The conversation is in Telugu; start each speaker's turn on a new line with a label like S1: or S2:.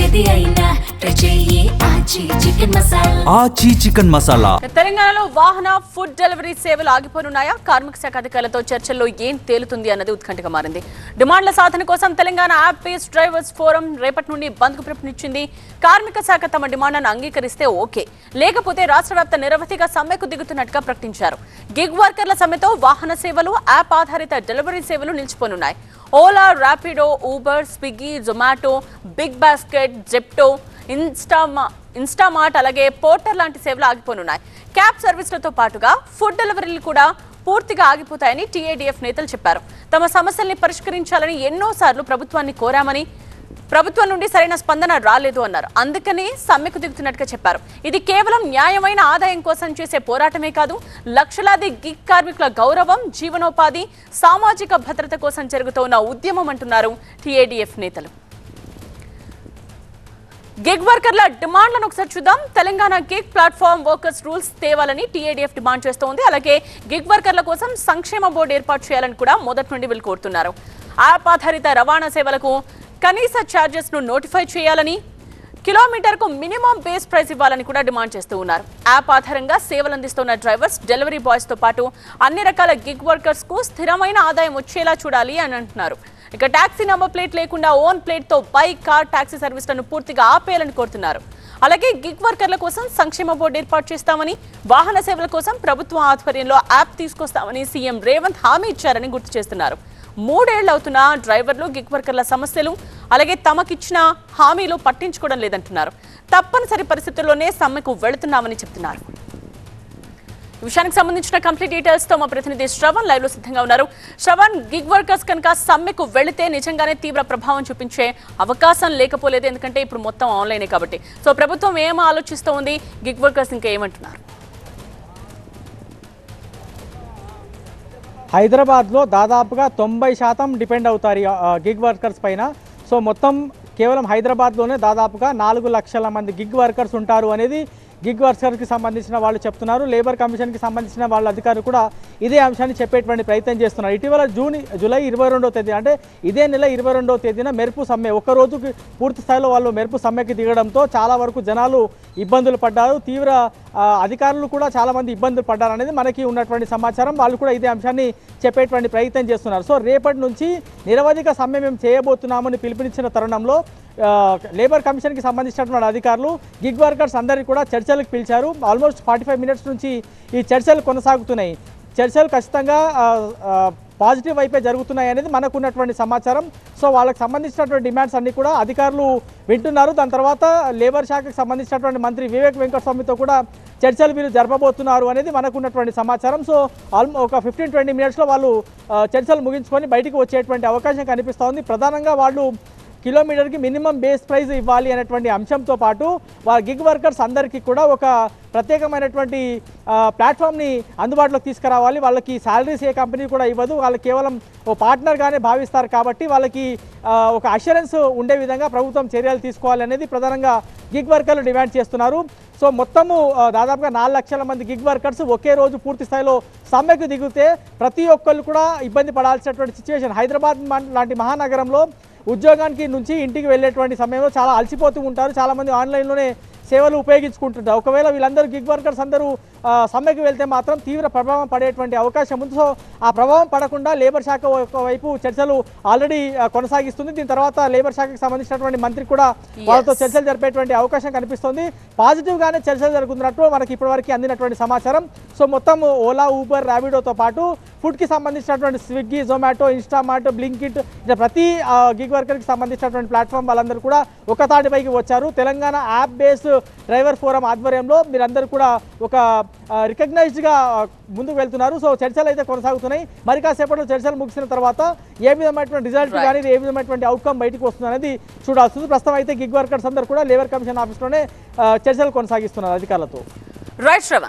S1: ఆచి చికెన్ మసాలా.
S2: తెలంగాణలో వాహన ఫుడ్ డెలివరీ సేవలు ఆగిపోనున్నాయా? కార్మిక శాఖ అధికారులతో చర్చల్లో ఏం తేలుతుంది అన్నది ఉత్కంఠగా మారింది. డిమాండ్ల సాధన కోసం Telangana app based drivers forum రేపటి నుండి బంద్కు పిలుపునిచ్చింది. కార్మిక శాఖ తమ డిమాండ్లను అంగీకరిస్తే ఓకే, లేకపోతే రాష్ట్ర వ్యాప్త నిరవధిక సమ్మెకు దిగుతున్నట్టుగా ప్రకటించారు. గిగ్ వర్కర్ల సమ్మెతో వాహన సేవలు, యాప్ ఆధారిత డెలివరీ సేవలు నిలిచిపోనున్నాయి. ఓలా, ర్యాపిడో, ఊబర్, స్విగ్గీ, జొమాటో, బిగ్ బాస్కెట్, జెప్టో, ఇన్స్టామార్ట్ అలాగే పోర్టర్ లాంటి సేవలు ఆగిపోనున్నాయి. క్యాబ్ సర్వీసులతో పాటుగా ఫుడ్ డెలివరీలు కూడా పూర్తిగా ఆగిపోతాయని టీఏడీఎఫ్ నేతలు చెప్పారు. తమ సమస్యల్ని పరిష్కరించాలని ఎన్నోసార్లు ప్రభుత్వాన్ని కోరామని, ప్రభుత్వం నుండి సరైన స్పందన రాలేదు అన్నారు. అందుకని సమ్మెకు దిగుతున్నట్టుగా చెప్పారు. ఇది కేవలం న్యాయమైన ఆదాయం కోసం చేసే పోరాటమే కాదు, లక్షలాది గిగ్ కార్మికుల గౌరవం, జీవనోపాధి, సామాజిక భద్రత కోసం జరుగుతున్న ఉద్యమం అంటున్నారు టీఏడీఎఫ్ నేతలు. గిగ్ వర్కర్ల డిమాండ్లను ఒకసారి చూద్దాం. Telangana gig platform workers rules తేవాలని టీఏడీఎఫ్ డిమాండ్ చేస్తోంది. అలాగే గిగ్ వర్కర్ల కోసం సంక్షేమ బోర్డు ఏర్పాటు చేయాలని కూడా మొదటి నుండి వీళ్ళు కోరుతున్నారు. యాప్ ఆధారిత రవాణా సేవలకు కనీస ఛార్జెస్ ను నోటిఫై చేయాలని, కిలోమీటర్కు మినిమం బేస్ ప్రైస్ ఇవ్వాలని కూడా డిమాండ్ చేస్తూ ఉన్నారు. యాప్ ఆధారంగా సేవలు అందిస్తున్న డ్రైవర్స్, డెలివరీ బాయ్స్ తో పాటు అన్ని రకాల గిగ్ వర్కర్స్ కు స్థిరమైన ఆదాయం వచ్చేలా చూడాలి అని అంటున్నారు. ఇక టాక్సీ నంబర్ ప్లేట్ లేకుండా ఓన్ ప్లేట్ తో బైక్, కార్, టాక్సీ సర్వీసులను పూర్తిగా ఆపేయాలని కోరుతున్నారు. అలాగే గిగ్ వర్కర్ల కోసం సంక్షేమ బోర్డు ఏర్పాటు చేస్తామని, వాహన సేవల కోసం ప్రభుత్వం ఆధ్వర్యంలో యాప్ తీసుకొస్తామని సీఎం రేవంత్ హామీ ఇచ్చారని గుర్తు చేస్తున్నారు. 3 ఏళ్లు అవుతున్నా డ్రైవర్లు, గిగ్ వర్కర్ల సమస్యలు అలాగే తమకిచ్చిన హామీలు పట్టించుకోవడం లేదంటున్నారు. తప్పనిసరి పరిస్థితుల్లోనే సమ్మెకు వెళుతున్నామని చెప్తున్నారు. ఈ విషయానికి సంబంధించిన కంప్లీట్ డీటెయిల్స్ తో మా ప్రతినిధి శ్రవణ్ లైవ్ లో సిద్ధంగా ఉన్నారు. శ్రవణ్, గిగ్ వర్కర్స్ కనుక సమ్మెకు వెళితే నిజంగానే తీవ్ర ప్రభావం చూపించే అవకాశం లేకపోలేదు, ఎందుకంటే ఇప్పుడు మొత్తం ఆన్లైనే కాబట్టి. సో ప్రభుత్వం ఏం ఆలోచిస్తూ ఉంది, గిగ్ వర్కర్స్ ఇంకా ఏమంటున్నారు?
S3: హైదరాబాద్లో దాదాపుగా 90% డిపెండ్ అవుతారు గిగ్ వర్కర్స్ పైన. సో మొత్తం కేవలం హైదరాబాద్లోనే దాదాపుగా 4 లక్షల మంది గిగ్ వర్కర్స్ ఉంటారు అనేది గిగ్ వర్కర్స్కి సంబంధించిన వాళ్ళు చెప్తున్నారు. లేబర్ కమిషన్కి సంబంధించిన వాళ్ళ అధికారులు కూడా ఇదే అంశాన్ని చెప్పేటువంటి ప్రయత్నం చేస్తున్నారు. ఇటీవల జూలై 22వ తేదీ, అంటే ఇదే నెల 22వ తేదీన మెరుపు సమ్మె, ఒక్కరోజుకి పూర్తి స్థాయిలో వాళ్ళు మెరుపు సమ్మెకి దిగడంతో చాలా వరకు జనాలు ఇబ్బందులు పడ్డారు. తీవ్ర అధికారులు కూడా చాలామంది ఇబ్బందులు పడ్డారు అనేది మనకి ఉన్నటువంటి సమాచారం. వాళ్ళు కూడా ఇదే అంశాన్ని చెప్పేటువంటి ప్రయత్నం చేస్తున్నారు. సో రేపటి నుంచి నిరవధిక సమ్మె మేము చేయబోతున్నామని పిలుపునిచ్చిన తరుణంలో లేబర్ కమిషన్కి సంబంధించినటువంటి అధికారులు గిగ్ వర్కర్స్ అందరికీ కూడా చర్చలకు పిలిచారు. ఆల్మోస్ట్ 45 మినిట్స్ నుంచి ఈ చర్చలు కొనసాగుతున్నాయి. చర్చలు ఖచ్చితంగా పాజిటివ్ వైపే జరుగుతున్నాయి అనేది మనకు ఉన్నటువంటి సమాచారం. సో వాళ్ళకి సంబంధించినటువంటి డిమాండ్స్ అన్నీ కూడా అధికారులు వింటున్నారు. దాని తర్వాత లేబర్ శాఖకు సంబంధించినటువంటి మంత్రి వివేక్ వెంకటస్వామితో కూడా చర్చలు వీళ్ళు జరపబోతున్నారు అనేది మనకు ఉన్నటువంటి సమాచారం. సో ఒక 15-20 మినిట్స్లో వాళ్ళు చర్చలు ముగించుకొని బయటికి వచ్చేటువంటి అవకాశం కనిపిస్తోంది. ప్రధానంగా వాళ్ళు కిలోమీటర్కి మినిమం బేస్ ప్రైస్ ఇవ్వాలి అనేటువంటి అంశంతో పాటు వాళ్ళ గిగ్ వర్కర్స్ అందరికీ కూడా ఒక ప్రత్యేకమైనటువంటి ప్లాట్ఫామ్ని అందుబాటులోకి తీసుకురావాలి. వాళ్ళకి శాలరీస్ ఏ కంపెనీ కూడా ఇవ్వదు, వాళ్ళు కేవలం ఓ పార్ట్నర్గానే భావిస్తారు. కాబట్టి వాళ్ళకి ఒక అష్యూరెన్స్ ఉండే విధంగా ప్రభుత్వం చర్యలు తీసుకోవాలి అనేది ప్రధానంగా గిగ్ వర్కర్లు డిమాండ్ చేస్తున్నారు. సో మొత్తము దాదాపుగా 4 లక్షల మంది గిగ్ వర్కర్స్ ఒకే రోజు పూర్తి స్థాయిలో సమ్మెకు దిగితే ప్రతి ఒక్కళ్ళు కూడా ఇబ్బంది పడాల్సినటువంటి సిచ్యువేషన్. హైదరాబాద్ లాంటి మహానగరంలో ఉద్యోగానికి నుంచి ఇంటికి వెళ్ళేటువంటి సమయంలో చాలా అలసిపోతూ ఉంటారు. చాలామంది ఆన్లైన్లోనే సేవలు ఉపయోగించుకుంటుంటారు. ఒకవేళ వీళ్ళందరూ గిగ్ వర్కర్స్ అందరూ సమ్మెకు వెళ్తే మాత్రం తీవ్ర ప్రభావం పడేటువంటి అవకాశం ఉంది. సో ఆ ప్రభావం పడకుండా లేబర్ శాఖ వైపు చర్చలు ఆల్రెడీ కొనసాగిస్తుంది. దీని తర్వాత లేబర్ శాఖకు సంబంధించినటువంటి మంత్రి కూడా వాళ్ళతో చర్చలు జరిపేటువంటి అవకాశం కనిపిస్తుంది. పాజిటివ్గానే చర్చలు జరుగుతున్నట్టు మనకి ఇప్పటివరకు అందినటువంటి సమాచారం. సో మొత్తం ఓలా, ఊబర్, ర్యాపిడోతో పాటు ఫుడ్కి సంబంధించినటువంటి స్విగ్గీ, జొమాటో, ఇన్స్టామార్ట్, బ్లింకిట్, ఇలా ప్రతి గిగ్ వర్కర్కి సంబంధించినటువంటి ప్లాట్ఫామ్ వాళ్ళందరూ కూడా ఒక తాటిపైకి వచ్చారు. Telangana app based driver forum ఆధ్వర్యంలో మీరందరూ కూడా ఒక రికగ్నైజ్డ్గా ముందుకు వెళ్తున్నారు. సో చర్చలు అయితే కొనసాగుతున్నాయి. మరి కాసేపట్లో చర్చలు ముగిసిన తర్వాత ఏ విధమైనటువంటి రిజల్ట్ కానీ ఏ విధమైనటువంటి అవుట్కమ్ బయటకు వస్తుంది అనేది చూడాల్సింది. ప్రస్తుతం అయితే గిగ్ వర్కర్స్ అందరూ కూడా లేబర్ కమిషన్ ఆఫీస్లోనే చర్చలు కొనసాగిస్తున్నారు అధికారులతో.
S2: రైట్ శ్రవణ్.